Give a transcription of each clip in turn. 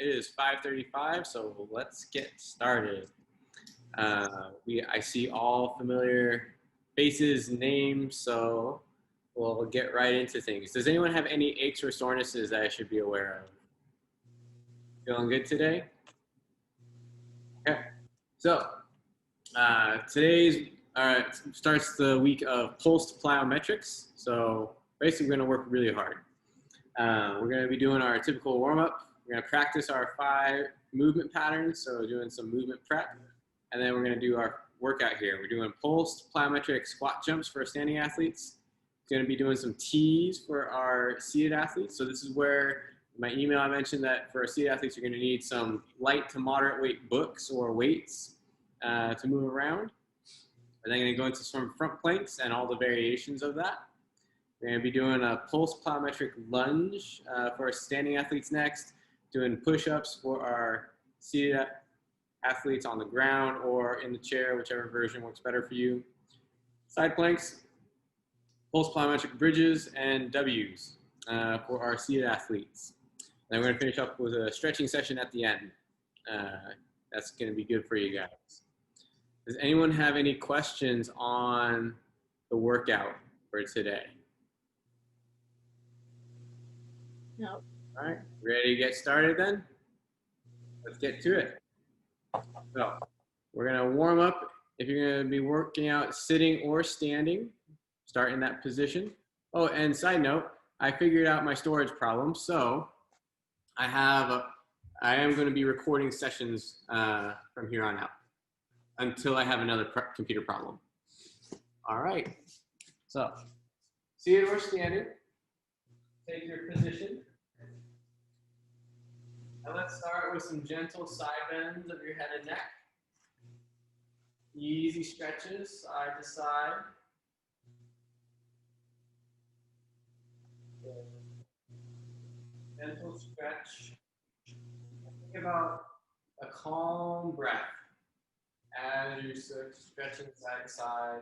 it is 5:35, so let's get started. I see all familiar faces, names, so we'll get right into things. Does anyone have any aches or sorenesses that I should be aware of? Feeling good today? Okay, so today's starts the week of pulsed plyometrics. So basically, we're going to work really hard. We're going to be doing our typical warm-up. We're going to practice our 5 movement patterns, so doing some movement prep. And then we're going to do our workout here. We're doing pulsed plyometric squat jumps for standing athletes. We're going to be doing some T's for our seated athletes. So this is where my email I mentioned that for our seated athletes, you're going to need some light to moderate weight books or weights to move around. We're then going to go into some front planks and all the variations of that. We're going to be doing a pulse plyometric lunge for our standing athletes next, doing push-ups for our seated athletes on the ground or in the chair, whichever version works better for you. Side planks, pulse plyometric bridges, and W's for our seated athletes. And we're going to finish up with a stretching session at the end. That's going to be good for you guys. Does anyone have any questions on the workout for today? No. All right, ready to get started then? Let's get to it. So we're gonna warm up. If you're gonna be working out sitting or standing, start in that position. Oh, and side note, I figured out my storage problem. So I am gonna be recording sessions from here on out until I have another computer problem. All right, so seated or standing, take your position. And let's start with some gentle side bends of your head and neck. Easy stretches, side to side. Gentle stretch. Think about a calm breath as you're stretching side to side.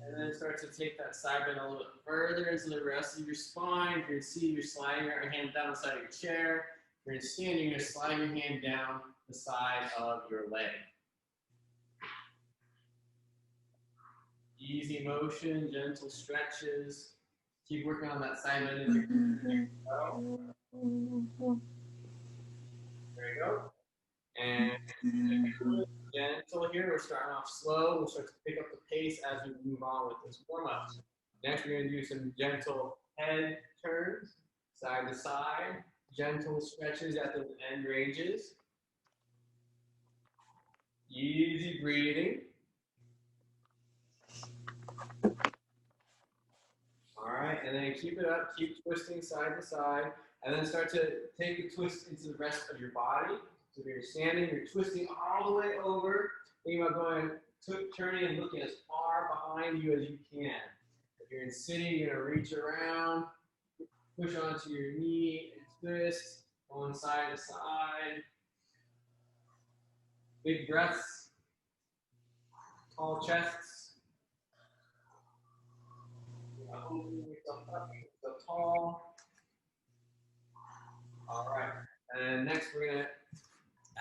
And then start to take that side bend a little bit further into the rest of your spine. You can see you're sliding your hand down the side of your chair. If you're standing, you're going to slide your hand down the side of your leg. Easy motion, gentle stretches. Keep working on that side bend. There you go. And gentle here. We're starting off slow. We'll start to pick up the pace as we move on with this warm-up. Next, we're going to do some gentle head turns, side to side. Gentle stretches at the end ranges. Easy breathing. All right, and then keep it up. Keep twisting side to side. And then start to take the twist into the rest of your body. So if you're standing, you're twisting all the way over. Think about going, turning and looking as far behind you as you can. If you're in sitting, you're going to reach around, push onto your knee and twist, going side to side. Big breaths, tall chests. Opening yourself up, so tall. All right, and next we're going to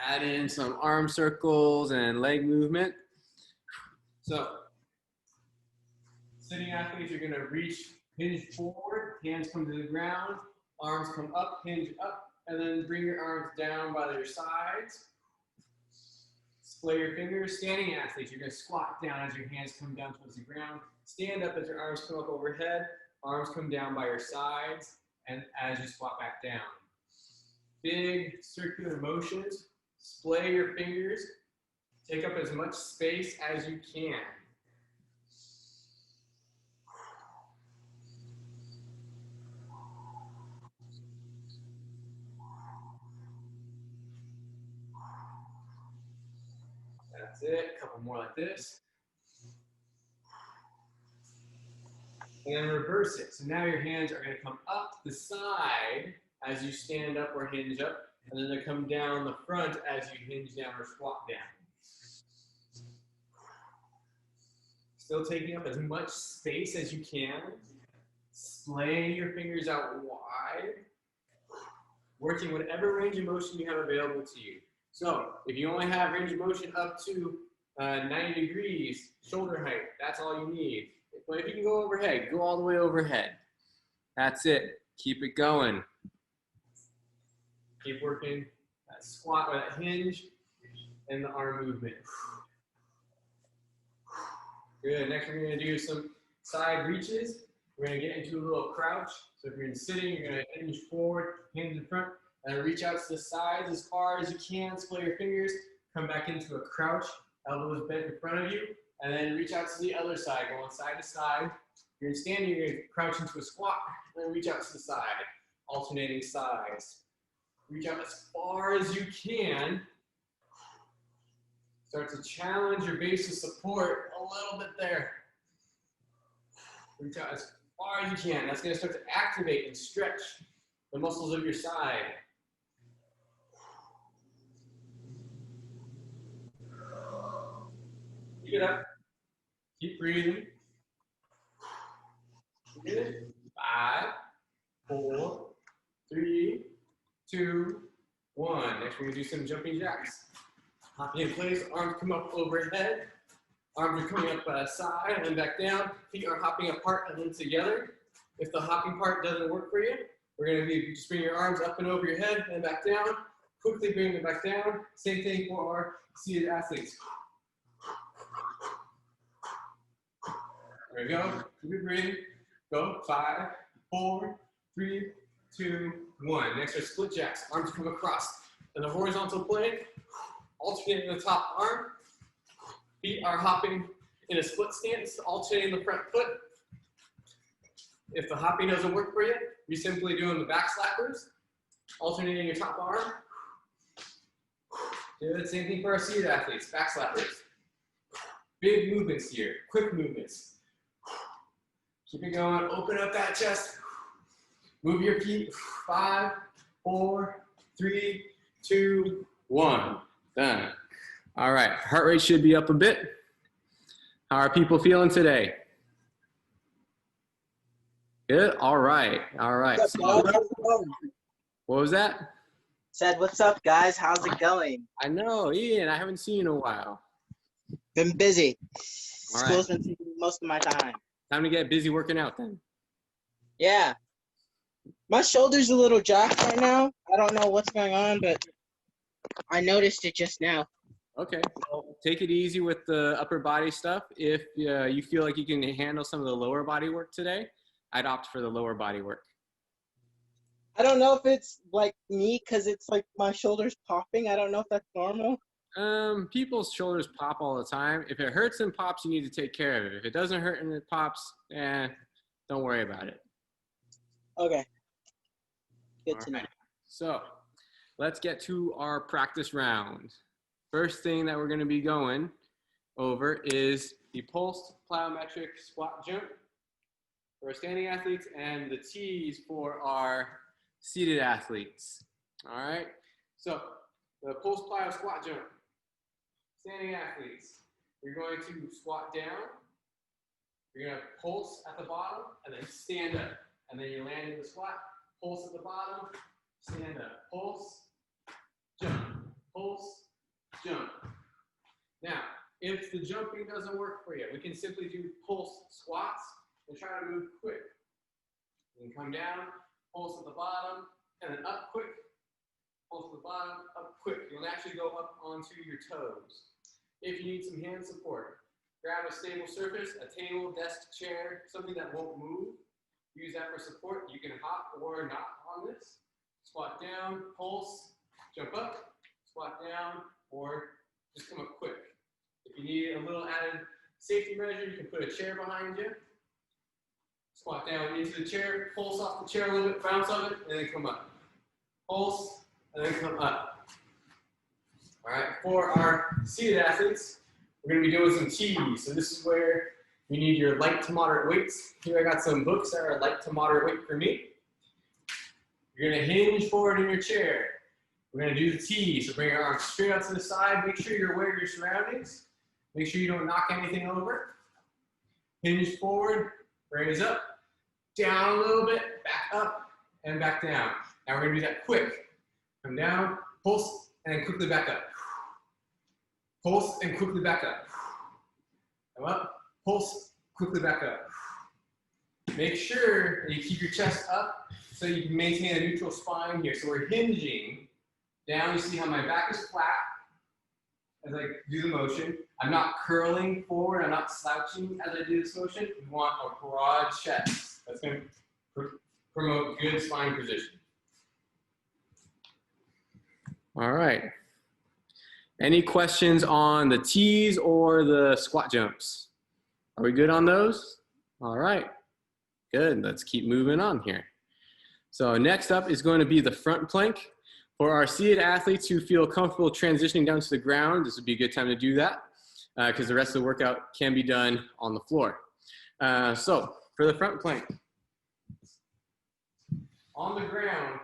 add in some arm circles and leg movement. So, sitting athletes, you're going to reach, hinge forward, hands come to the ground, arms come up, hinge up, and then bring your arms down by your sides. Splay your fingers. Standing athletes, you're going to squat down as your hands come down towards the ground. Stand up as your arms come up overhead, arms come down by your sides, and as you squat back down. Big circular motions. Splay your fingers. Take up as much space as you can. That's it. A couple more like this. And then reverse it. So now your hands are going to come up the side as you stand up or hinge up. And then they come down the front as you hinge down or squat down. Still taking up as much space as you can. Splay your fingers out wide, working whatever range of motion you have available to you. So if you only have range of motion up to 90 degrees, shoulder height, that's all you need. But if you can go overhead, go all the way overhead. That's it. Keep it going. Keep working that squat or that hinge and the arm movement. Good. Next, we're going to do some side reaches. We're going to get into a little crouch. So if you're sitting, you're going to hinge forward, hands in front, and reach out to the sides as far as you can. Splay your fingers. Come back into a crouch. Elbows bent in front of you. And then reach out to the other side, going side to side. If you're standing, you're going to crouch into a squat, and then reach out to the side, alternating sides. Reach out as far as you can. Start to challenge your base of support a little bit there. Reach out as far as you can. That's going to start to activate and stretch the muscles of your side. Keep it up. Keep breathing. Good. 5, 4, 3, 2, 1. Next, we're going to do some jumping jacks. Hopping in place, arms come up overhead. Arms are coming up side and then back down. Feet are hopping apart and then together. If the hopping part doesn't work for you, we're going to be just bring your arms up and over your head and back down. Quickly bring them back down. Same thing for our seated athletes. There we go. Keep it breathing. Go. 5, 4, 3, 2, 1. Next are split jacks. Arms come across in the horizontal plane. Alternating the top arm. Feet are hopping in a split stance, alternating the front foot. If the hopping doesn't work for you, you're simply doing the back slappers, alternating your top arm. Do the same thing for our seated athletes, back slappers. Big movements here, quick movements. Keep it going, open up that chest. Move your feet, 5, 4, 3, 2, 1. Done. All right, heart rate should be up a bit. How are people feeling today? Good, all right, all right. What's up, how's it going? What was that? Said, what's up, guys? How's it going? I know, Ian, I haven't seen you in a while. Been busy. All School's right. been taking most of my time. Time to get busy working out then. Yeah. My shoulder's a little jacked right now. I don't know what's going on, but I noticed it just now. Okay, well, take it easy with the upper body stuff. If you feel like you can handle some of the lower body work today, I'd opt for the lower body work. I don't know if it's like me because it's like my shoulder's popping. I don't know if that's normal. People's shoulders pop all the time. If it hurts and pops, you need to take care of it. If it doesn't hurt and it pops, don't worry about it. Okay. Good to know. Right. So let's get to our practice round. First thing that we're going to be going over is the pulsed plyometric squat jump for our standing athletes and the T's for our seated athletes. All right. So the pulsed plyo squat jump. Standing athletes, you're going to squat down. You're going to pulse at the bottom and then stand up. And then you land in the squat, pulse at the bottom, stand up, pulse, jump, pulse, jump. Now, if the jumping doesn't work for you, we can simply do pulse squats and try to move quick. You can come down, pulse at the bottom, and then up quick, pulse at the bottom, up quick. You'll naturally go up onto your toes. If you need some hand support, grab a stable surface, a table, desk, chair, something that won't move. Use that for support. You can hop or not on this. Squat down, pulse, jump up, squat down, or just come up quick. If you need a little added safety measure, you can put a chair behind you. Squat down into the chair, pulse off the chair a little bit, bounce on it, and then come up. Pulse, and then come up. All right, for our seated athletes, we're going to be doing some T's. So this is where you need your light to moderate weights. Here I got some books that are light to moderate weight for me. You're going to hinge forward in your chair. We're going to do the T. So bring your arms straight out to the side. Make sure you're aware of your surroundings. Make sure you don't knock anything over. Hinge forward, raise up, down a little bit, back up, and back down. Now we're gonna do that quick. Come down, pulse, and then quickly back up. Pulse, and quickly back up. Come up, pulse, quickly back up. Make sure that you keep your chest up so you can maintain a neutral spine here. So we're hinging down. You see how my back is flat as I do the motion. I'm not curling forward. I'm not slouching as I do this motion. We want a broad chest. That's going to promote good spine position. All right. Any questions on the T's or the squat jumps? Are we good on those? All right. Good. Let's keep moving on here. So next up is going to be the front plank. For our seated athletes who feel comfortable transitioning down to the ground, this would be a good time to do that because the rest of the workout can be done on the floor. So for the front plank, on the ground,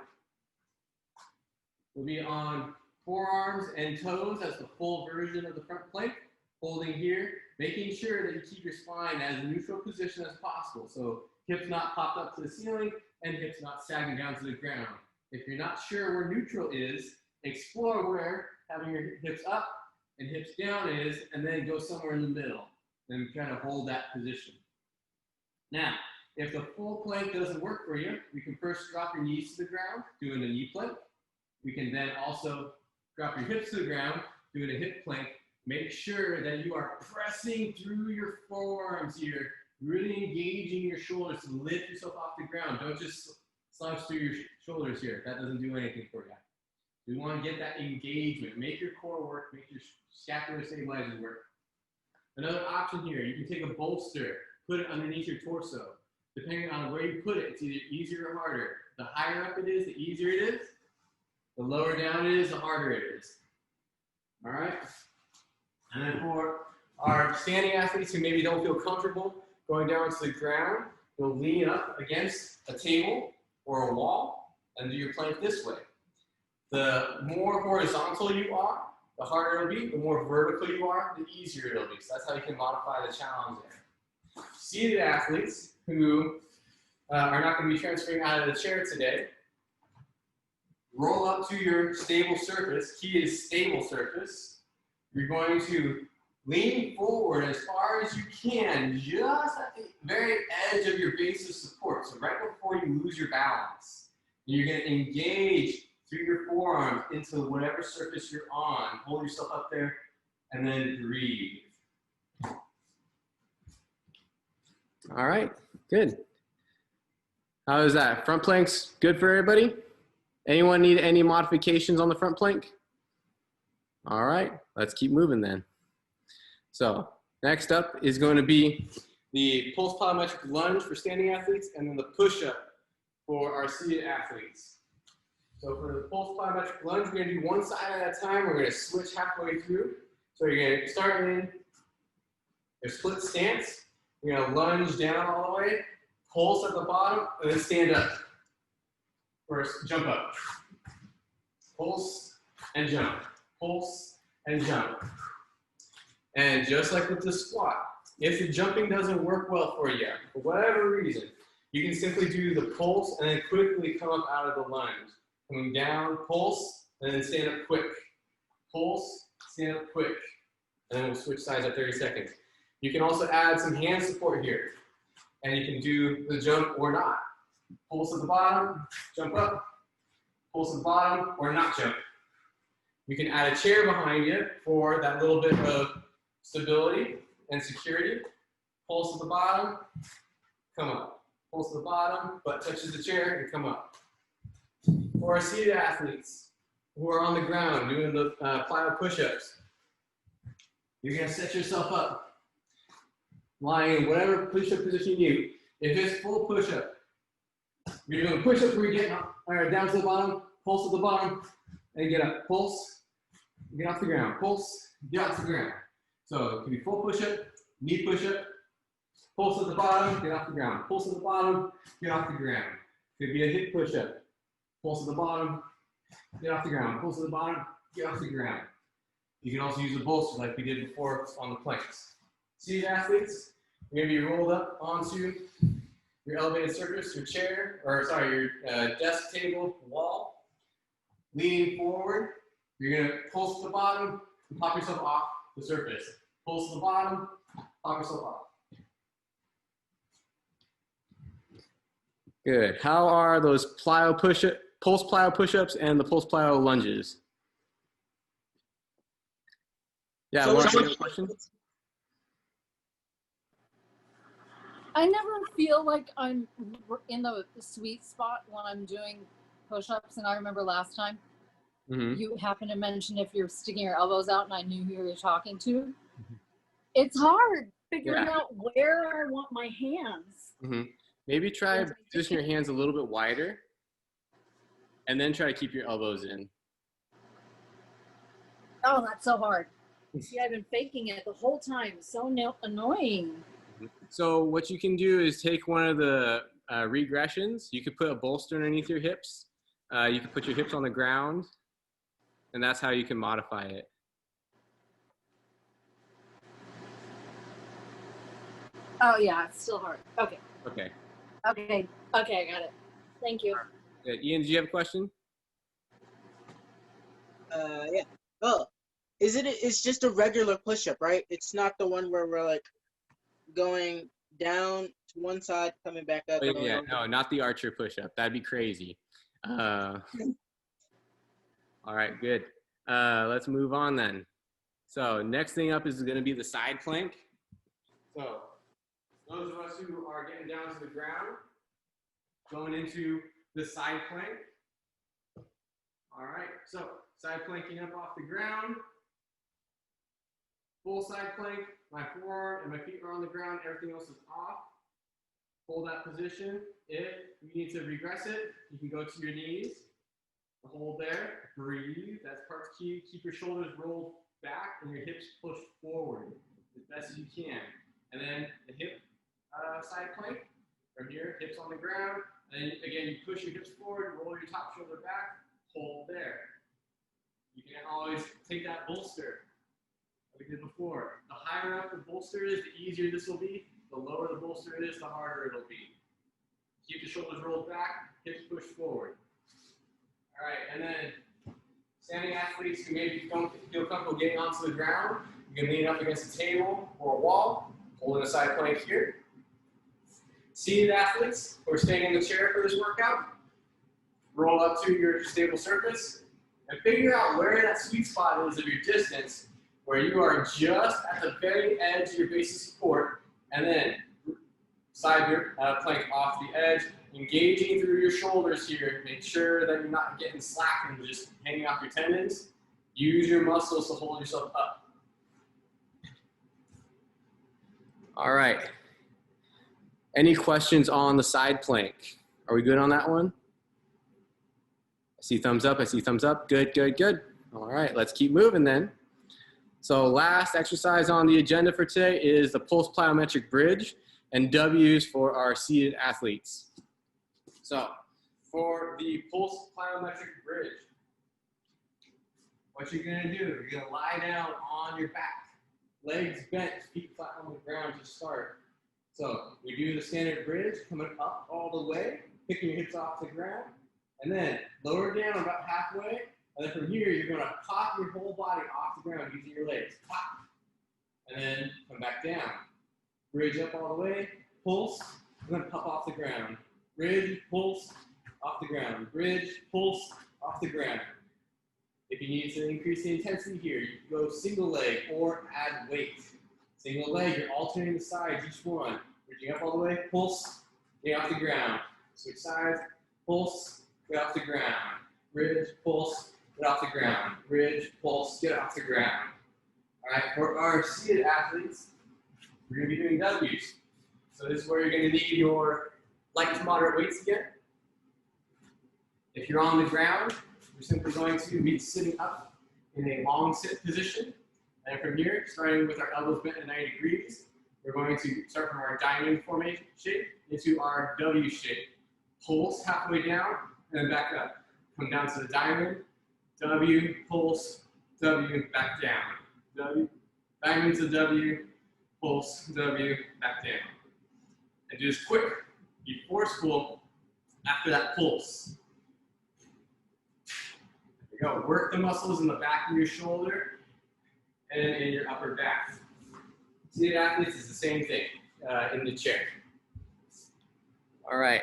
we'll be on forearms and toes. That's the full version of the front plank. Holding here, making sure that you keep your spine as neutral position as possible. So hips not popped up to the ceiling and hips not sagging down to the ground. If you're not sure where neutral is, explore where having your hips up and hips down is, and then go somewhere in the middle and kind of hold that position. Now, if the full plank doesn't work for you, we can first drop your knees to the ground, doing a knee plank. We can then also drop your hips to the ground, doing a hip plank. Make sure that you are pressing through your forearms here, really engaging your shoulders to lift yourself off the ground. Don't just slouch through your shoulders here. That doesn't do anything for you. We want to get that engagement. Make your core work. Make your scapular stabilizers work. Another option here, you can take a bolster, put it underneath your torso. Depending on where you put it, it's either easier or harder. The higher up it is, the easier it is. The lower down it is, the harder it is. All right? And then for our standing athletes who maybe don't feel comfortable going down to the ground, you'll lean up against a table or a wall and do your plank this way. The more horizontal you are, the harder it'll be. The more vertical you are, the easier it'll be. So that's how you can modify the challenge there. Seated athletes who are not going to be transferring out of the chair today, roll up to your stable surface. Key is stable surface. You're going to lean forward as far as you can, just at the very edge of your base of support. So right before you lose your balance, you're going to engage through your forearms into whatever surface you're on. Hold yourself up there and then breathe. All right, good. How is that? Front planks good for everybody? Anyone need any modifications on the front plank? All right, let's keep moving then. So next up is going to be the pulse plyometric lunge for standing athletes and then the push-up for our seated athletes. So for the pulse plyometric lunge, we're going to do one side at a time. We're going to switch halfway through. So you're going to start in a split stance. You're going to lunge down all the way, pulse at the bottom, and then stand up. First, jump up. Pulse and jump. Pulse and jump. And just like with the squat, if the jumping doesn't work well for you, for whatever reason, you can simply do the pulse and then quickly come up out of the lunge. Coming down, pulse, and then stand up quick. Pulse, stand up quick. And then we'll switch sides at 30 seconds. You can also add some hand support here. And you can do the jump or not. Pulse at the bottom, jump up. Pulse at the bottom, or not jump. You can add a chair behind you for that little bit of stability and security. Pulse at the bottom, come up. Pulse at the bottom, butt touches the chair, and come up. For our seated athletes who are on the ground doing the plyo push-ups, you're going to set yourself up, lying in whatever push-up position you need. If it's full push-up, you're doing a push-up where you're getting down to the bottom, pulse at the bottom, and get up. Pulse, get off the ground. Pulse, get off the ground. So it can be full push-up, knee push-up, pulse at the bottom, get off the ground. Pulse at the bottom, get off the ground. It could be a hip push-up. Pulse at the bottom, get off the ground. Pulse at the bottom, get off the ground. You can also use a bolster like we did before on the planks. Seated athletes, you're going to be rolled up onto your elevated surface, your chair, or sorry, your desk, table, wall. Leaning forward, you're gonna pulse to the bottom and pop yourself off the surface. Pulse to the bottom, pop yourself off. Good. How are those pulse plyo push-ups and the pulse plyo lunges? Yeah, So Laura, which you have one- a question? I never feel like I'm in the sweet spot when I'm doing push-ups. And I remember last time you happened to mention if you're sticking your elbows out, and I knew who you were talking to. It's hard figuring out where I want my hands. Maybe try position your hands a little bit wider, and then try to keep your elbows in. Oh, that's so hard. See, I've been faking it the whole time. So annoying. So what you can do is take one of the regressions. You could put a bolster underneath your hips. You can put your hips on the ground, and that's how you can modify it. Oh, yeah, it's still hard. Okay. Okay. Okay. Okay, I got it. Thank you. Good. Ian, did you have a question? Yeah. Oh, it's just a regular push-up, right? It's not the one where we're like going down to one side, coming back up. Oh, yeah, no, not the archer push-up. That'd be crazy. All right, good. Let's move on then. So next thing up is going to be the side plank. So those of us who are getting down to the ground, going into the side plank. All right, so side planking up off the ground. Full side plank, my forearm and my feet are on the ground, everything else is off. Hold that position. If you need to regress it, you can go to your knees. Hold there, breathe, that's part's key. Keep your shoulders rolled back and your hips pushed forward as best as you can. And then the hip side plank, from here, hips on the ground. And then again, you push your hips forward, roll your top shoulder back, hold there. You can always take that bolster, like we did before. The higher up the bolster is, the easier this will be. The lower the bolster is, the harder it'll be. Keep the shoulders rolled back, hips pushed forward. All right, and then standing athletes who maybe don't feel comfortable getting onto the ground, you can lean up against a table or a wall, holding a side plank here. Seated athletes who are staying in the chair for this workout, roll up to your stable surface and figure out where that sweet spot is of your distance, where you are just at the very edge of your base of support, and then slide your plank off the edge, engaging through your shoulders here. Make sure that you're not getting slack and just hanging off your tendons. Use your muscles to hold yourself up. All right. Any questions on the side plank? Are we good on that one? I see thumbs up, I see thumbs up. Good, good, good. All right, let's keep moving then. So last exercise on the agenda for today is the pulse plyometric bridge and W's for our seated athletes. So for the pulse plyometric bridge, what you're gonna do, you're gonna lie down on your back, legs bent, feet flat on the ground to start. So we do the standard bridge, coming up all the way, picking your hips off the ground, and then lower down about halfway, and then from here, you're gonna pop your whole body off the ground using your legs. Pop, and then come back down. Bridge up all the way, pulse, and then pop off the ground. Bridge, pulse, off the ground. Bridge, pulse, off the ground. If you need to increase the intensity here, you can go single leg or add weight. Single leg, you're alternating the sides, each one. Bridging up all the way, pulse, get off the ground. Switch sides, pulse, get off the ground. Bridge, pulse, get off the ground. Bridge, pulse, get off the ground. All right, for our seated athletes, we're going to be doing W's. So this is where you're going to need your light to moderate weights again. If you're on the ground, you're simply going to be sitting up in a long sit position. And from here, starting with our elbows bent at 90 degrees, we're going to start from our diamond formation shape into our W shape. Pulse halfway down, and then back up. Come down to the diamond, W, pulse, W, back down. W, diamond to W, pulse, W, back down. And do this quick be forceful after that pulse. There you go. Work the muscles in the back of your shoulder and in your upper back. Seated athletes is the same thing in the chair. All right.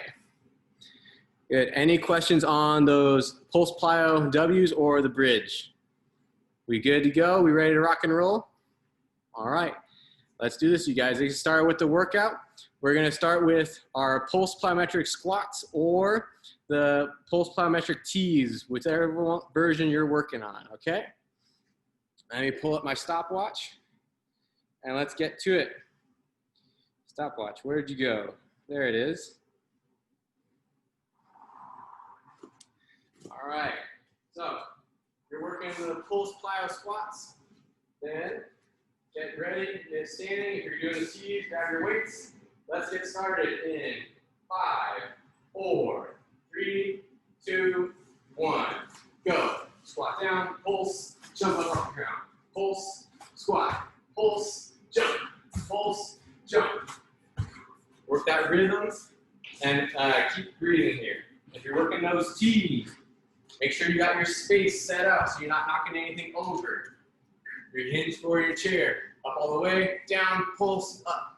Good. Any questions on those pulse plyo W's or the bridge? We good to go? We ready to rock and roll? All right. Let's do this, you guys. Let's start with the workout. We're going to start with our pulse plyometric squats or the pulse plyometric tees, whichever version you're working on, okay? Let me pull up my stopwatch and let's get to it. Stopwatch, where'd you go? There it is. All right, so you're working the pulse plyo squats, then get ready, get standing. If you're doing the tees, grab your weights. Let's get started in 5, 4, 3, 2, 1, go. Squat down, pulse, jump up off the ground. Pulse, squat, pulse, jump, pulse, jump. Work that rhythm and keep breathing here. If you're working those tees, make sure you got your space set up so you're not knocking anything over. Your hinge for your chair, up all the way, down, pulse, up.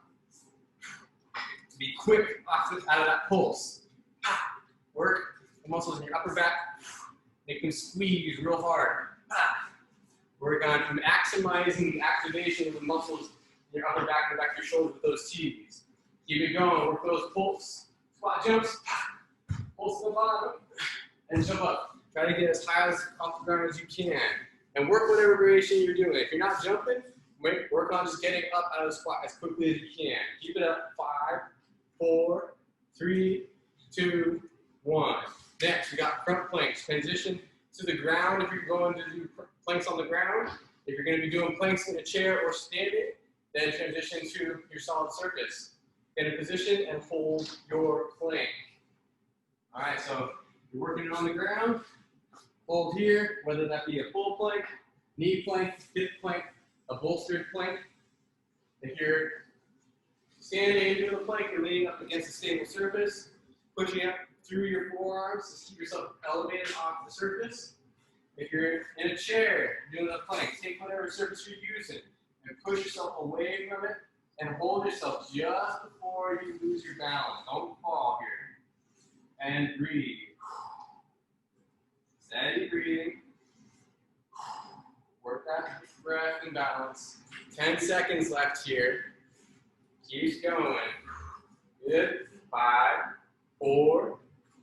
Be quick out of that pulse. Work the muscles in your upper back. Make them squeeze real hard. Work on maximizing the activation of the muscles in your upper back and the back of your shoulder with those T's. Keep it going. Work those pulse. Squat jumps. Pulse to the bottom. And jump up. Try to get as high off the ground as you can. And work whatever variation you're doing. If you're not jumping, work on just getting up out of the squat as quickly as you can. Keep it up. 5, 4, 3, 2, 1. Next, we got front planks. Transition to the ground if you're going to do planks on the ground. If you're going to be doing planks in a chair or standing, then transition to your solid surface. Get in position and hold your plank. All right, so you're working it on the ground. Hold here, whether that be a full plank, knee plank, hip plank, a bolstered plank. If you're standing into the plank, you're leaning up against a stable surface, pushing up through your forearms to keep yourself elevated off the surface. If you're in a chair doing a plank, take whatever surface you're using and push yourself away from it and hold yourself just before you lose your balance. Don't fall here. And breathe. Steady breathing. Work that breath and balance. 10 seconds left here. Keep going. Good. 5, 4,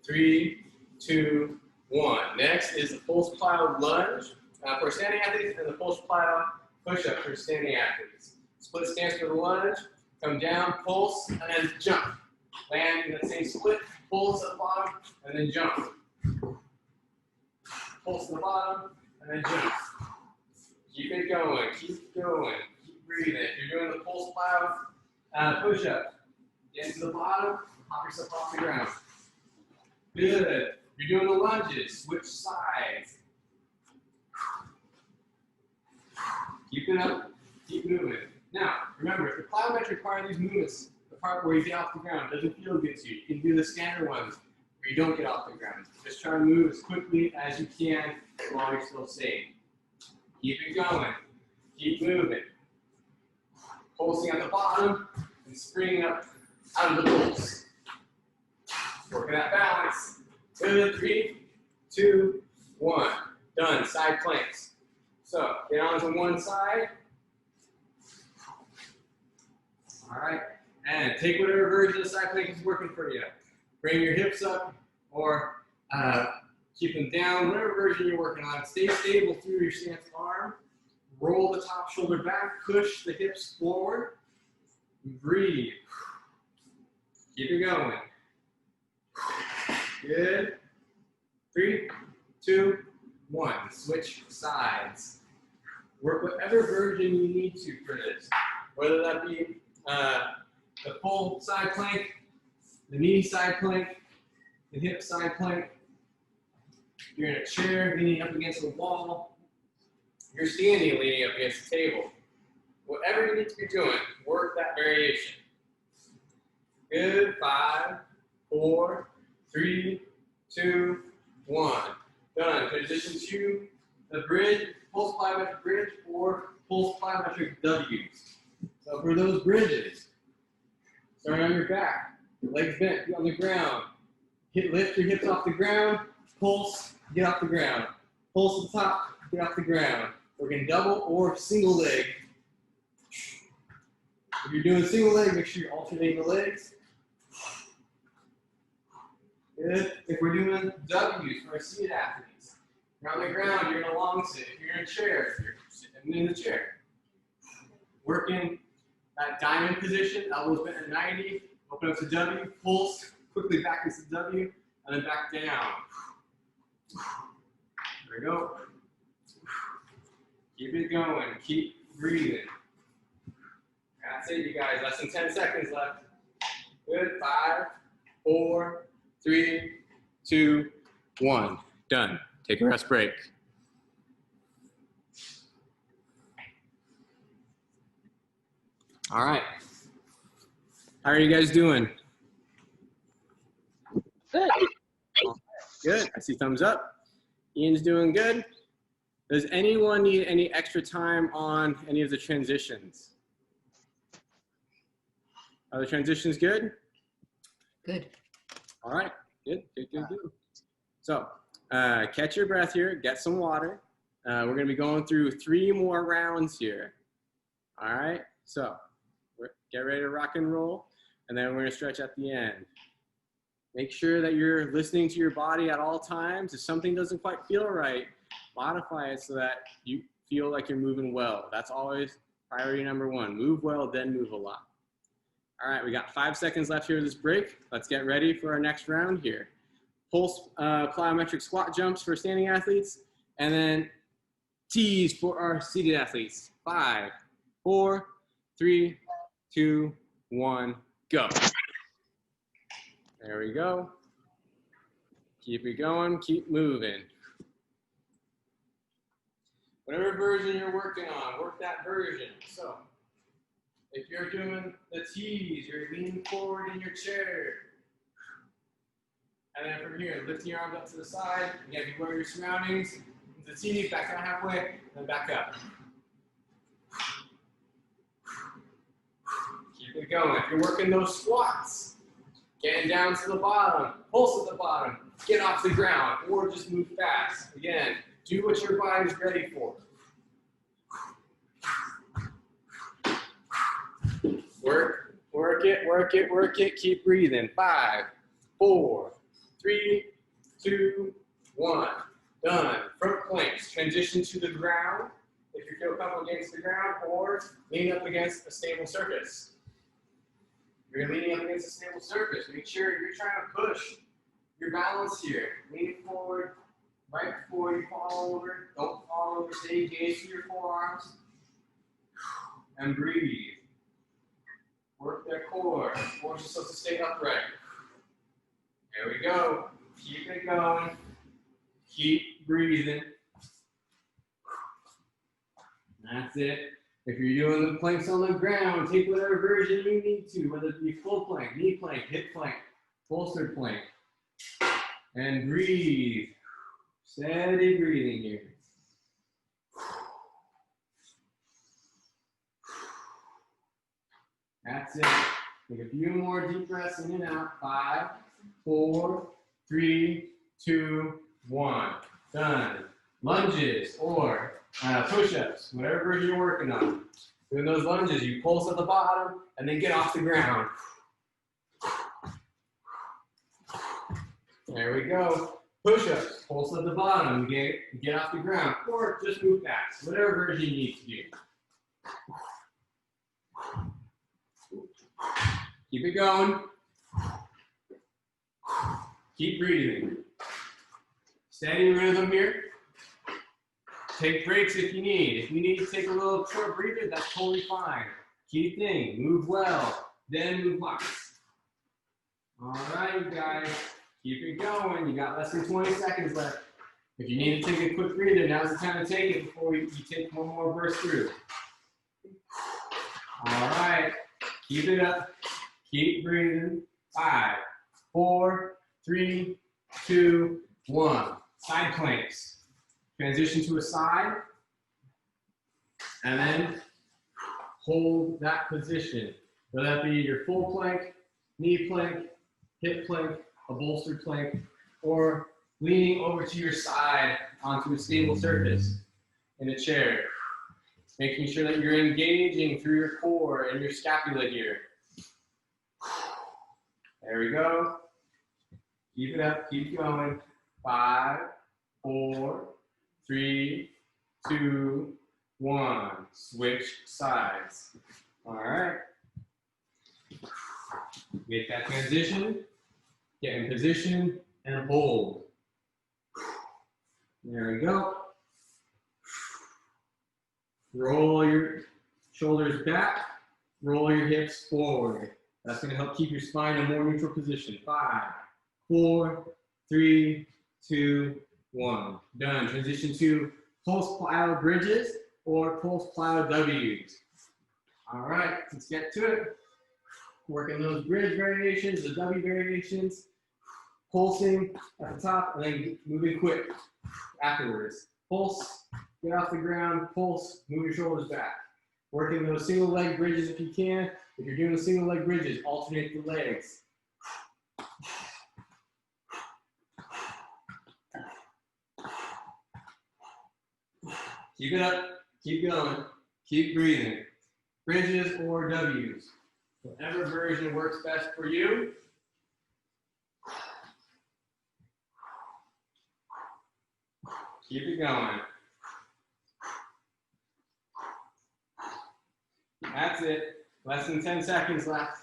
3, 2, 1. Next is the pulse plyo lunge for standing athletes and the pulse plyo push-up for standing athletes. Split stance for the lunge. Come down, pulse, and then jump. Land in that same split. Pulse at the bottom, and then jump. Pulse to the bottom, and then jump. Keep it going. Keep going. Keep breathing. If you're doing the pulse plyo push-up, get to the bottom, hop yourself off the ground. Good. You're doing the lunges. Switch sides. Keep it up. Keep moving. Now, remember, if the plyometric part of these movements, the part where you get off the ground, doesn't feel good to you, you can do the standard ones where you don't get off the ground. Just try to move as quickly as you can while you're still safe. Keep it going. Keep moving. Pulsing at the bottom and springing up out of the pulse. Working that balance. Good. 3, 2, 1. Done. Side planks. So get onto one side. All right. And take whatever version of the side plank is working for you. Bring your hips up or keep them down, whatever version you're working on. Stay stable through your stance arm. Roll the top shoulder back. Push the hips forward. Breathe. Keep it going. Good. 3, 2, 1. Switch sides. Work whatever version you need to for this. Whether that be the full side plank, the knee side plank, the hip side plank. You're in a chair leaning up against the wall. You're standing leaning up against the table. Whatever you need to be doing, work that variation. Good. 5, 4, 3, 2, 1. Done. Transition to the bridge, pulse plyometric bridge, or pulse plyometric W's. So for those bridges, start on your back, your legs bent, feet on the ground. Lift your hips off the ground, pulse, get off the ground. Pulse at the top, get off the ground. Working double or single leg. If you're doing single leg, make sure you're alternating the legs. Good. If we're doing W's for our seated athletes, you're on the ground, you're in a long sit. If you're in a chair, you're sitting in the chair. Working that diamond position, elbows bent at 90, open up to W, pulse, quickly back into W, and then back down. There we go. Keep it going, keep breathing. That's it, you guys. Less than 10 seconds left. Good. 5, 4, 3, 2, 1. Done. Take a rest break. All right. How are you guys doing? Good. Good. I see thumbs up. Ian's doing good. Does anyone need any extra time on any of the transitions? Are the transitions good? Good. All right. Good. So catch your breath here. Get some water. We're going to be going through 3 more rounds here. All right. So get ready to rock and roll. And then we're going to stretch at the end. Make sure that you're listening to your body at all times. If something doesn't quite feel right, modify it so that you feel like you're moving well. That's always priority number 1. Move well, then move a lot. All right, we got 5 seconds left here of this break. Let's get ready for our next round here. Pulse plyometric squat jumps for standing athletes, and then T's for our seated athletes. 5, 4, 3, 2, 1, go. There we go. Keep it going, keep moving. Whatever version you're working on, work that version. So if you're doing the T's, you're leaning forward in your chair. And then from here, lifting your arms up to the side. Again, if you wear your surroundings, the T's, back down halfway, and then back up. Keep it going. If you're working those squats, getting down to the bottom, pulse at the bottom, get off the ground, or just move fast. Again, do what your body's ready for. Work it, keep breathing. 5, 4, 3, 2, 1. Done. Front planks, transition to the ground. If you feel comfortable against the ground, or lean up against a stable surface. You're leaning up against a stable surface. Make sure you're trying to push your balance here. Lean forward right before you fall over. Don't fall over. Stay engaged with your forearms. And breathe. Work their core. Force yourself to stay upright. There we go. Keep it going. Keep breathing. That's it. If you're doing the planks on the ground, take whatever version you need to, whether it be full plank, knee plank, hip plank, bolstered plank. And breathe. Steady breathing here. That's it. Take a few more deep breaths in and out. 5, 4, 3, 2, 1. Done. Lunges or push-ups, whatever version you're working on. Doing those lunges, you pulse at the bottom and then get off the ground. There we go. Push-ups, pulse at the bottom, get off the ground, or just move fast, whatever version you need to do. Keep it going. Keep breathing. Steady rhythm here. Take breaks if you need. If you need to take a little short breather, that's totally fine. Key thing, move well, then move lots. All right, guys, keep it going. You got less than 20 seconds left. If you need to take a quick breather, now's the time to take it before you take one more burst through. All right, keep it up. Keep breathing. 5, 4, 3, 2, 1. Side planks. Transition to a side. And then hold that position. Whether that be your full plank, knee plank, hip plank, a bolstered plank, or leaning over to your side onto a stable surface in a chair. Making sure that you're engaging through your core and your scapula here. There we go. Keep it up, keep going. 5, 4, 3, 2, 1. Switch sides. All right. Get that transition. Get in position and hold. There we go. Roll your shoulders back. Roll your hips forward. That's going to help keep your spine in a more neutral position. 5, 4, 3, 2, 1. Done. Transition to pulse plyo bridges or pulse plyo W's. All right, let's get to it. Working those bridge variations, the W variations, pulsing at the top, and then moving quick afterwards. Pulse, get off the ground, pulse, move your shoulders back. Working those single leg bridges if you can. If you're doing the single leg bridges, alternate the legs. Keep it up, keep going, keep breathing. Bridges or W's. Whatever version works best for you. Keep it going. That's it. Less than 10 seconds left.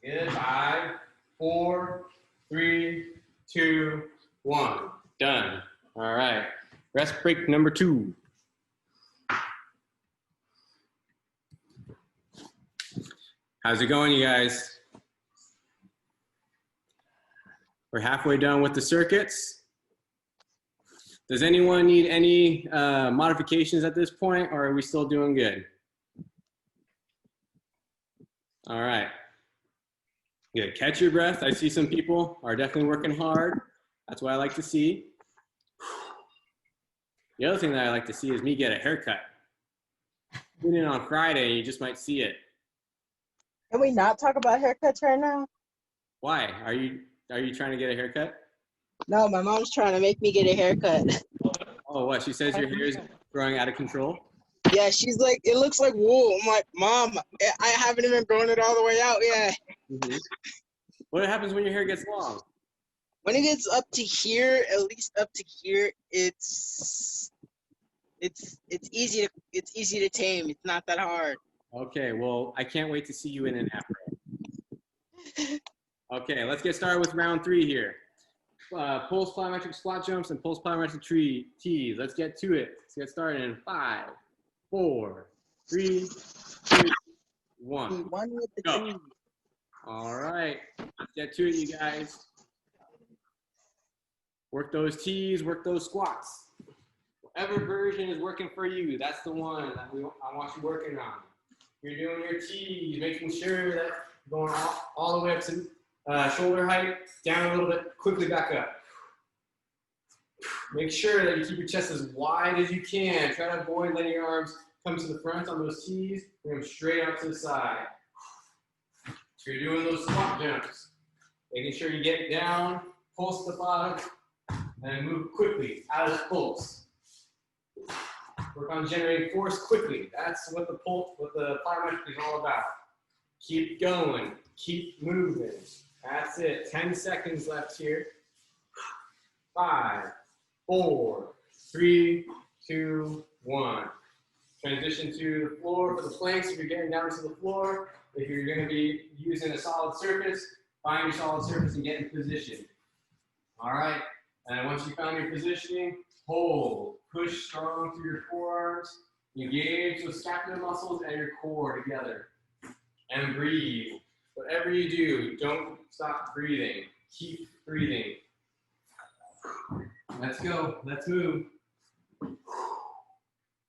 Good. 5, 4, 3, 2, 1. Done. All right. Rest break number 2. How's it going, you guys? We're halfway done with the circuits. Does anyone need any modifications at this point, or are we still doing good? All right. Good. Catch your breath. I see some people are definitely working hard. That's what I like to see. The other thing that I like to see is me get a haircut. Tune in on Friday, you just might see it. Can we not talk about haircuts right now? Why? Are you trying to get a haircut? No, my mom's trying to make me get a haircut. Oh, what? She says your hair is growing out of control? Yeah, she's like, it looks like wool. I'm like, Mom, I haven't even grown it all the way out yet. Mm-hmm. What happens when your hair gets long? When it gets up to here, at least up to here, it's easy to tame. It's not that hard. Okay, well, I can't wait to see you in an afro. Okay, let's get started with round 3 here. Pulse plyometric squat jumps and pulse plyometric tees. Let's get to it. Let's get started in 5, 4, 3, 2, 1. One with the Go. trees. All right, let's get to it, you guys. Work those tees, work those squats. Whatever version is working for you, that's the one that I want you working on. You're doing your tees, making sure that you're going all the way up to shoulder height, down a little bit, quickly back up. Make sure that you keep your chest as wide as you can. Try to avoid letting your arms come to the front on those tees. Bring them straight out to the side. So you're doing those squat jumps. Making sure you get down, pulse to the bottom, and move quickly out of the pulse. Work on generating force quickly. That's what the plyometric is all about. Keep going. Keep moving. That's it. 10 seconds left here. 5, 4, 3, 2, 1. Transition to the floor for the planks if you're getting down to the floor. If you're going to be using a solid surface, find your solid surface and get in position. All right. And once you found your positioning, hold. Push strong through your forearms. Engage those scapular muscles and your core together. And breathe. Whatever you do, don't stop breathing. Keep breathing. Let's go. Let's move.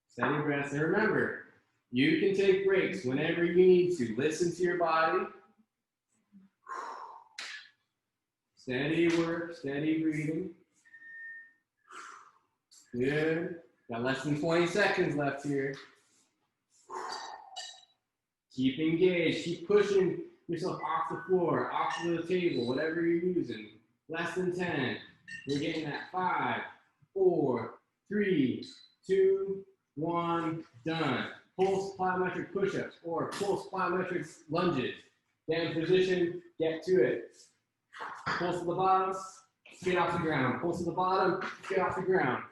Steady breaths. And remember, you can take breaks whenever you need to. Listen to your body. Steady work, steady breathing. Good. Got less than 20 seconds left here. Keep engaged. Keep pushing yourself off the floor, off to the table, whatever you're using. Less than 10. We're getting at 5, 4, 3, 2, 1. Done. Pulse plyometric push-ups or pulse plyometric lunges. Get in position, get to it. Pulse to the bottom, get off the ground. Pulse to the bottom, get off the ground.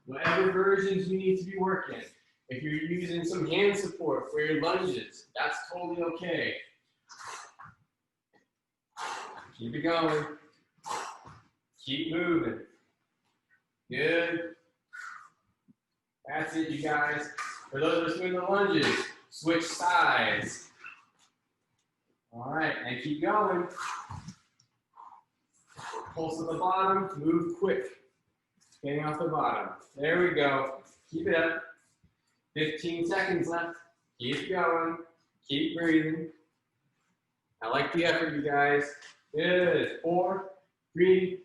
Whatever versions you need to be working. If you're using some hand support for your lunges, that's totally okay. Keep it going. Keep moving. Good. That's it, you guys. For those of us doing the lunges, switch sides. All right, and keep going. Pulse to the bottom, move quick. Getting off the bottom. There we go. Keep it up. 15 seconds left. Keep going. Keep breathing. I like the effort, you guys. Good. 4, 3,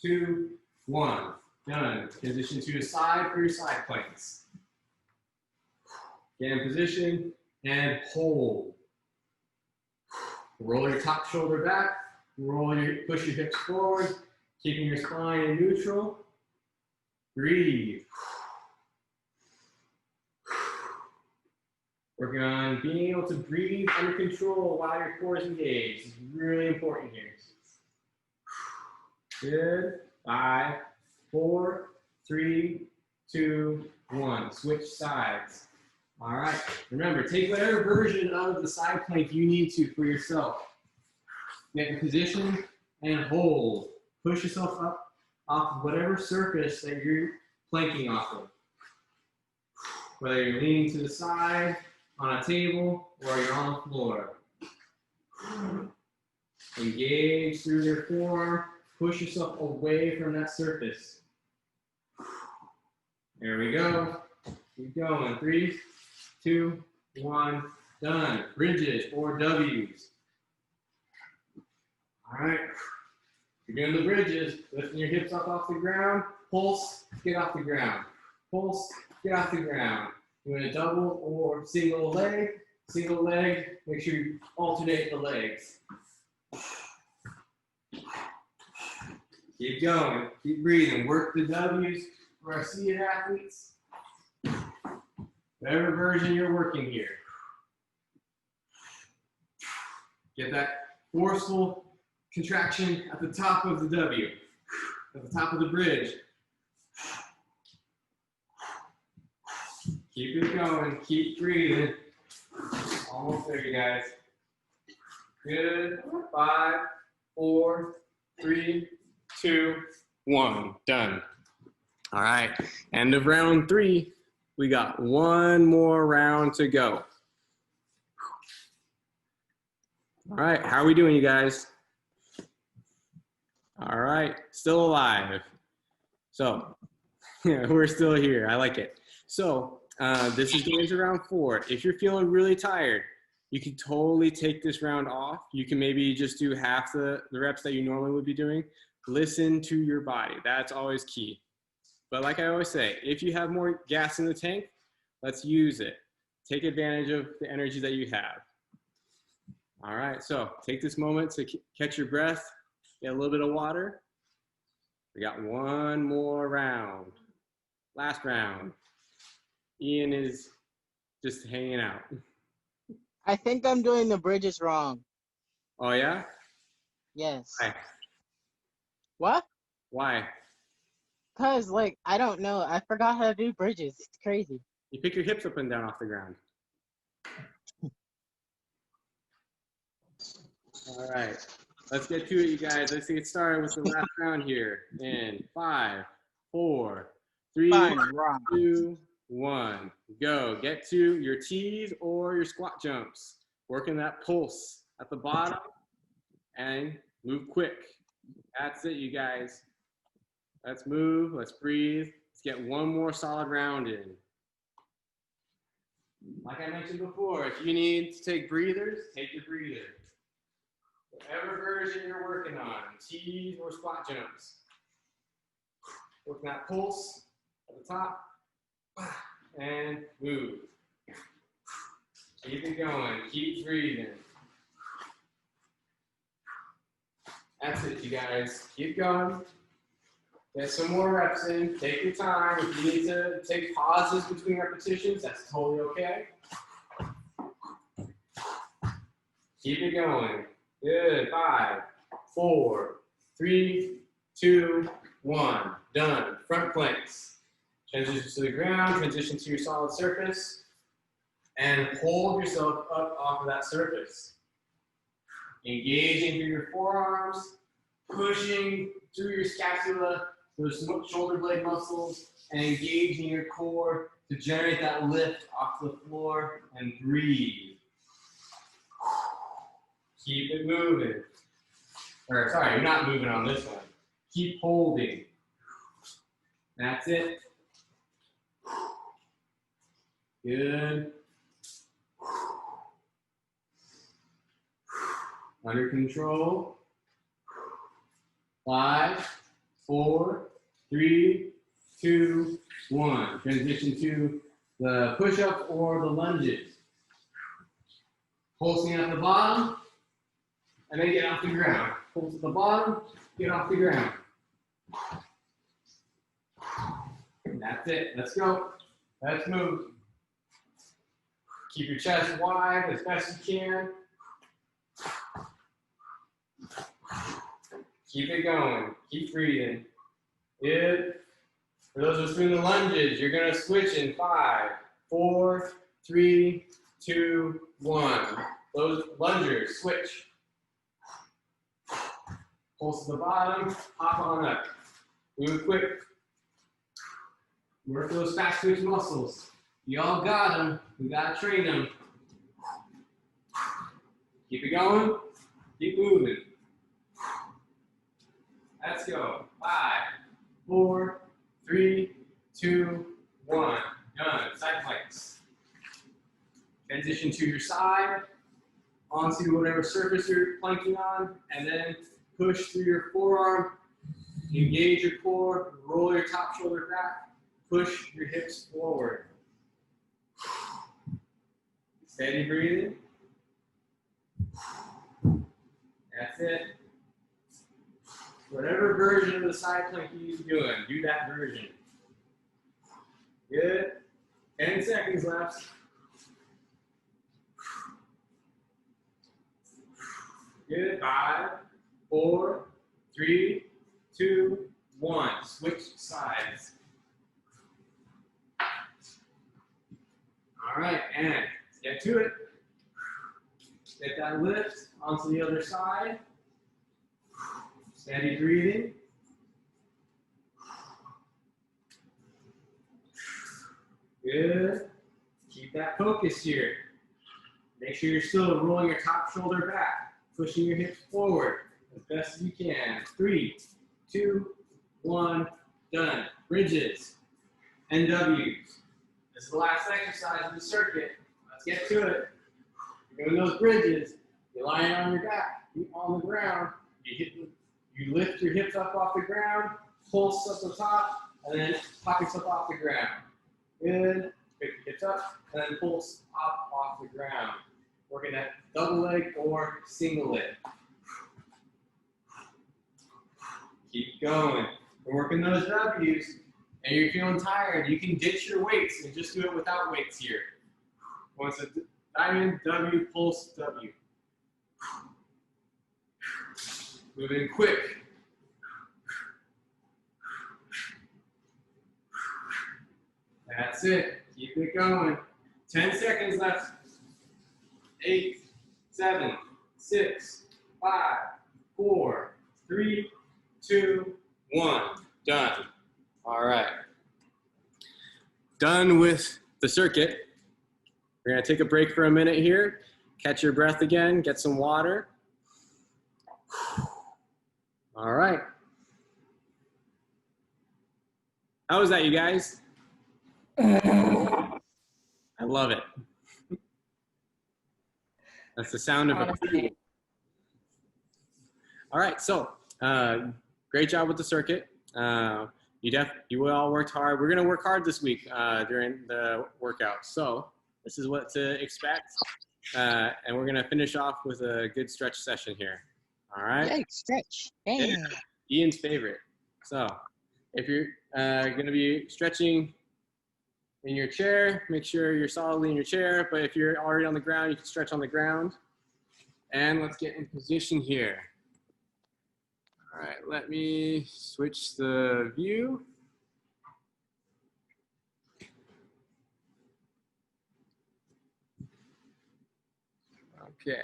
2, 1. Done. Transition to a side for your side planks. Get in position and hold. Roll your top shoulder back. Push your hips forward, keeping your spine in neutral. Breathe. Working on being able to breathe under control while your core is engaged. It's really important here. Good. 5, 4, 3, 2, 1. Switch sides. All right. Remember, take whatever version of the side plank you need to for yourself. Get in position and hold. Push yourself up off of whatever surface that you're planking off of. Whether you're leaning to the side, on a table, or you're on the floor. Engage through your forearm. Push yourself away from that surface. There we go. Keep going. 3, 2, 1. Done. Bridges or W's. All right. You're doing the bridges. Lifting your hips up off the ground. Pulse. Get off the ground. Pulse. Get off the ground. You're doing a double or single leg. Single leg. Make sure you alternate the legs. Keep going. Keep breathing. Work the W's for our seated athletes. Whatever version you're working here. Get that forceful contraction at the top of the W, at the top of the bridge. Keep it going. Keep breathing. Almost there, you guys. Good. 5, 4, 3, 2, 1. Done. All right. End of round 3. We got one more round to go. All right. How are we doing, you guys? All right. Still alive. So yeah, we're still here. I like it. So this is going into round 4. If you're feeling really tired, you can totally take this round off. You can maybe just do half the reps that you normally would be doing. Listen to your body. That's always key. But like I always say, if you have more gas in the tank, let's use it. Take advantage of the energy that you have. All right, so take this moment to catch your breath, get a little bit of water. We got one more round. Last round. Ian is just hanging out. I think I'm doing the bridges wrong. Oh, yeah? Yes. Why? What? Why? Because, like, I don't know. I forgot how to do bridges. It's crazy. You pick your hips up and down off the ground. All right. Let's get to it, you guys. Let's get started with the last round here. In 5, 4, 3, 2, 1. Go. Get to your T's or your squat jumps. Working that pulse at the bottom and move quick. That's it, you guys. Let's move. Let's breathe. Let's get one more solid round in. Like I mentioned before, if you need to take breathers, take your breather. Whatever version you're working on, T's or squat jumps. Working that pulse at the top, and move. Keep it going, keep breathing. That's it, you guys. Keep going. Get some more reps in. Take your time. If you need to take pauses between repetitions, that's totally okay. Keep it going. Good. 5, 4, 3, 2, 1. Done. Front planks. Transition to the ground. Transition to your solid surface. And hold yourself up off of that surface. Engaging through your forearms. Pushing through your scapula, those shoulder blade muscles, and engaging your core to generate that lift off the floor and breathe. Keep it moving. Or sorry, you're not moving on this one. Keep holding. That's it. Good. Under control. 5, 4, 3, 2, 1. Transition to the push-ups or the lunges. Pulsing at the bottom, and then get off the ground. Pulse at the bottom, get off the ground. That's it. Let's go. Let's move. Keep your chest wide as best you can. Keep it going. Keep breathing. Good. For those of us doing the lunges, you're going to switch in 5, 4, 3, 2, 1. Those lungers, switch. Pulse to the bottom, hop on up. Move quick. Work those fast twitch muscles. You all got them. We got to train them. Keep it going. Keep moving. Let's go. 5, 4, 3, 2, 1. Done. Side planks. Transition to your side, onto whatever surface you're planking on, and then push through your forearm, engage your core, roll your top shoulder back, push your hips forward. Steady breathing. That's it. Whatever version of the side plank you're doing, do that version. Good. 10 seconds left. Good. 5, 4, 3, 2, 1. Switch sides. All right, and let's get to it. Get that lift onto the other side. Steady breathing. Good. Keep that focus here. Make sure you're still rolling your top shoulder back, pushing your hips forward as best as you can. 3, 2, 1, done. Bridges, NWs. This is the last exercise of the circuit. Let's get to it. You're doing those bridges. You're lying on your back, feet on the ground. You lift your hips up off the ground, pulse up the top, and then pop yourself off the ground. Good. Pick your hips up, and then pulse up off the ground. Working that double leg or single leg. Keep going. We're working those W's, and you're feeling tired. You can ditch your weights and just do it without weights here. Once a diamond, W, pulse, W. Moving quick. That's it. Keep it going. 10 seconds left. 8, 7, 6, 5, 4, 3, 2, 1. Done. All right. Done with the circuit. We're going to take a break for a minute here. Catch your breath again. Get some water. All right. How was that, you guys? I love it. That's the sound of a All right, so great job with the circuit. You all worked hard. We're gonna work hard this week during the workout. So this is what to expect. And we're gonna finish off with a good stretch session here. All right. Yay, stretch. Yeah. Ian's favorite. So if you're gonna be stretching in your chair, make sure you're solidly in your chair. But if you're already on the ground, you can stretch on the ground. And let's get in position here. All right, let me switch the view. Okay.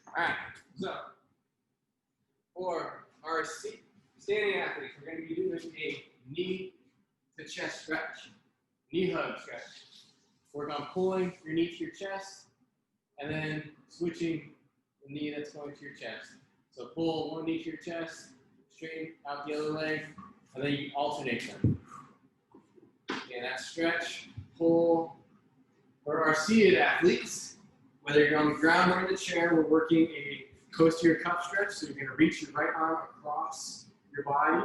All right, so for our standing athletes, we're going to be doing a knee to chest stretch, knee hug stretch. Work on pulling your knee to your chest and then switching the knee that's going to your chest. So pull one knee to your chest, straighten out the other leg, and then you alternate them. Okay, that stretch, pull. For our seated athletes, whether you're on the ground or in the chair, we're working a posterior cuff stretch. So you're going to reach your right arm across your body.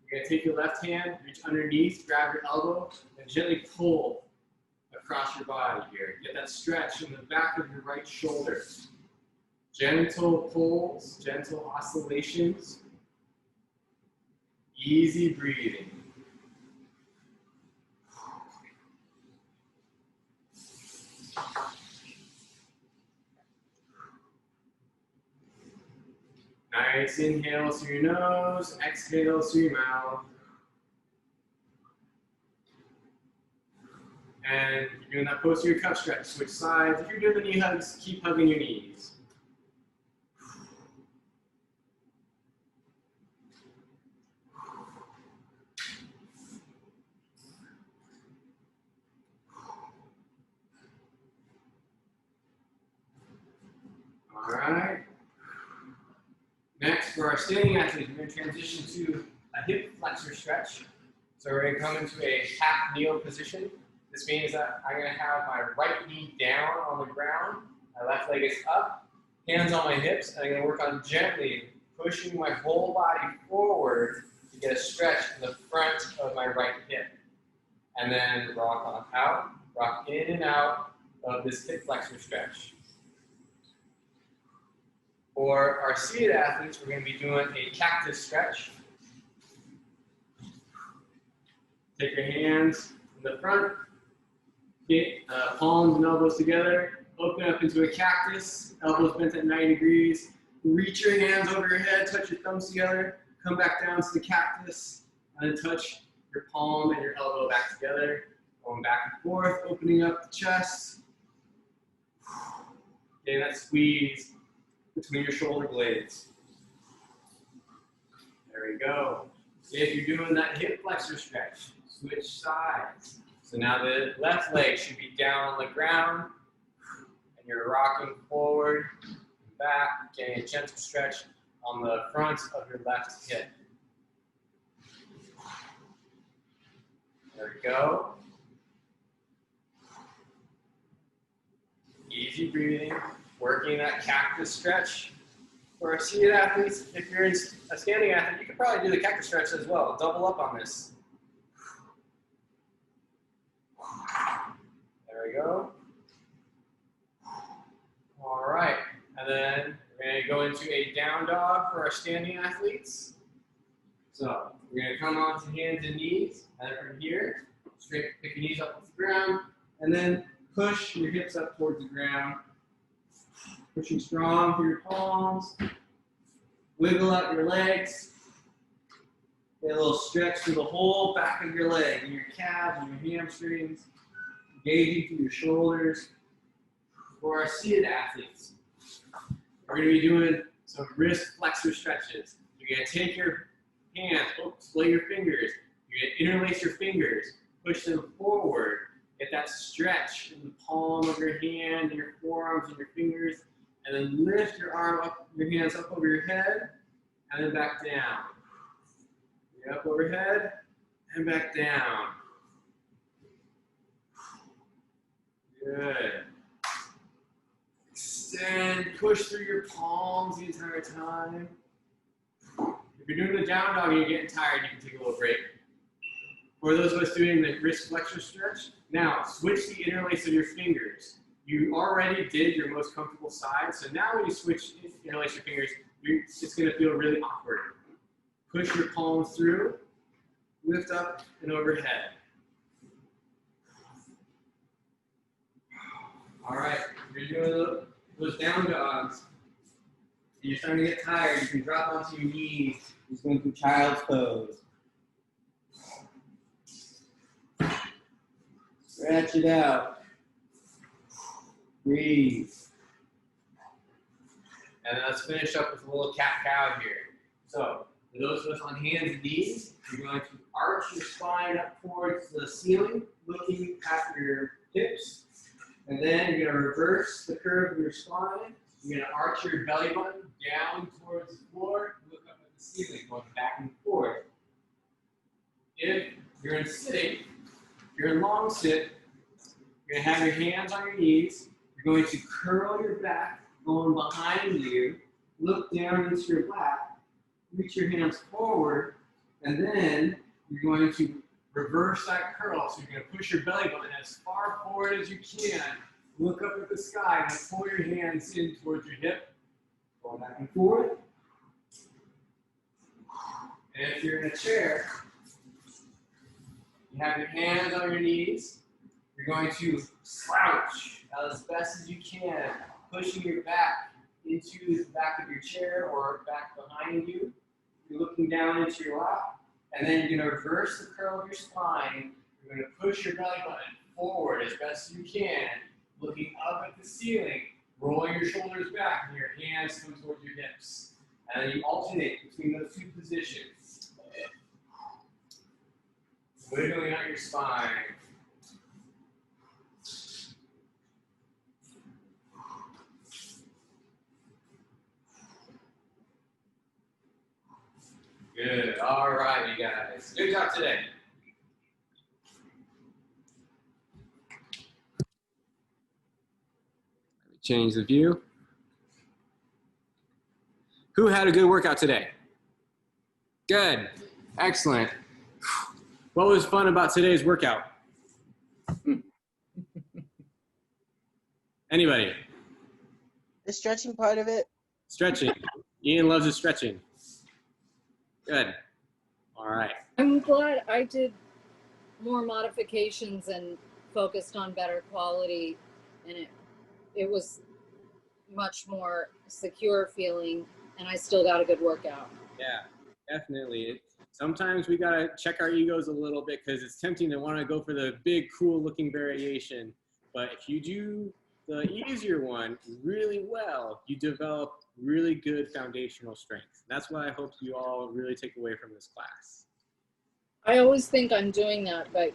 You're going to take your left hand, reach underneath, grab your elbow, and gently pull across your body here. Get that stretch in the back of your right shoulder. Gentle pulls, gentle oscillations, easy breathing. Nice inhale through your nose, exhale through your mouth. And you're doing that posterior cuff stretch. Switch sides. If you're doing the knee hugs, keep hugging your knees. All right. Next, for our standing athletes, we're going to transition to a hip flexor stretch. So we're going to come into a half kneel position. This means that I'm going to have my right knee down on the ground, my left leg is up, hands on my hips, and I'm going to work on gently pushing my whole body forward to get a stretch in the front of my right hip. And then rock on out, rock in and out of this hip flexor stretch. For our seated athletes, we're going to be doing a cactus stretch. Take your hands in the front, get palms and elbows together, open up into a cactus, elbows bent at 90 degrees. Reach your hands over your head, touch your thumbs together, come back down to the cactus, and then touch your palm and your elbow back together. Going back and forth, opening up the chest. Okay, that squeeze between your shoulder blades. There we go. If you're doing that hip flexor stretch, switch sides. So now the left leg should be down on the ground, and you're rocking forward and back, getting a gentle stretch on the front of your left hip. There we go. Easy breathing, working that cactus stretch. For our seated athletes, if you're a standing athlete, you could probably do the cactus stretch as well. Double up on this. There we go. All right, and then we're going to go into a down dog for our standing athletes. So we're going to come onto hands and knees, and then from here, straight pick your knees up off the ground, and then push your hips up towards the ground. Pushing strong through your palms. Wiggle out your legs. Get a little stretch through the whole back of your leg, and your calves and your hamstrings. Engaging through your shoulders. For our seated athletes, we're going to be doing some wrist flexor stretches. You're going to take your hands, splay your fingers. You're going to interlace your fingers, push them forward. Get that stretch in the palm of your hand, and your forearms and your fingers, and then lift your arm up, your hands up over your head, and then back down. You're up overhead, and back down. Good. Extend push through your palms the entire time. If you're doing the down dog and you're getting tired, you can take a little break. For those of us doing the wrist flexor stretch, now switch the interlace of your fingers. You already did your most comfortable side, so now when you switch interlace your fingers, it's going to feel really awkward. Push your palms through, lift up and overhead. All right, you're doing those down dogs. You're starting to get tired, you can drop onto your knees. Just going through child's pose. Stretch it out. Breathe. And then let's finish up with a little cat-cow here. So, for those of us on hands and knees, you're going to arch your spine up towards the ceiling, looking at your hips. And then you're going to reverse the curve of your spine. You're going to arch your belly button down towards the floor, look up at the ceiling, going back and forth. If you're in sitting, if you're in long sit, you're going to have your hands on your knees. You're going to curl your back, going behind you, look down into your lap, reach your hands forward, and then you're going to reverse that curl. So you're going to push your belly button as far forward as you can. Look up at the sky and pull your hands in towards your hip. Going back and forth. And if you're in a chair, you have your hands on your knees. You're going to slouch as best as you can, pushing your back into the back of your chair or back behind you. You're looking down into your lap. And then you're going to reverse the curl of your spine. You're going to push your belly button forward as best as you can, looking up at the ceiling, rolling your shoulders back, and your hands come towards your hips. And then you alternate between those two positions. Wiggling out your spine. Good. All right, you guys. Good job today. Let me change the view. Who had a good workout today? Good. Excellent. What was fun about today's workout? Anybody? The stretching part of it. Stretching. Ian loves his stretching. Good. All right. I'm glad I did more modifications and focused on better quality, and it was much more secure feeling, and I still got a good workout. Yeah, definitely. Sometimes we gotta check our egos a little bit because it's tempting to want to go for the big, cool-looking variation. But if you do the easier one really well, you develop really good foundational strength. That's what I hope you all really take away from this class. I always think I'm doing that, but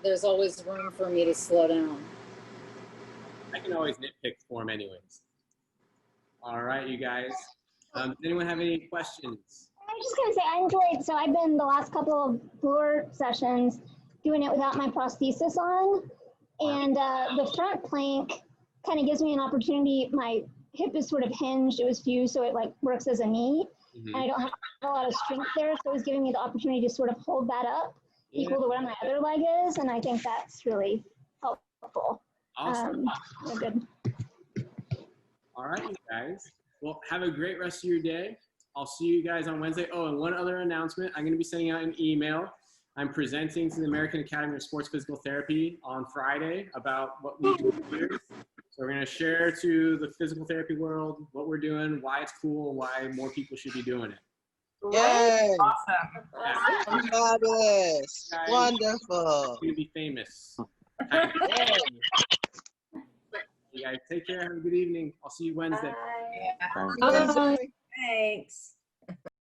there's always room for me to slow down. I can always nitpick form anyways. All right, you guys. Does anyone have any questions? I was just going to say, I enjoyed, so I've been the last couple of floor sessions doing it without my prosthesis on. And the front plank kind of gives me an opportunity. My hip is sort of hinged, it was fused, so it like works as a knee. And I don't have a lot of strength there, so it was giving me the opportunity to sort of hold that up equal to where my other leg is. And I think that's really helpful. Awesome. Good. All right, you guys. Well, have a great rest of your day. I'll see you guys on Wednesday. Oh, and one other announcement. I'm going to be sending out an email. I'm presenting to the American Academy of Sports Physical Therapy on Friday about what we do here. So we're going to share to the physical therapy world what we're doing, why it's cool, and why more people should be doing it. Yay! Awesome. Yeah. Fabulous! Guys, Wonderful! It's going to be famous. Yay. You guys take care. Have a good evening. I'll see you Wednesday. Bye. Wednesday. Thanks.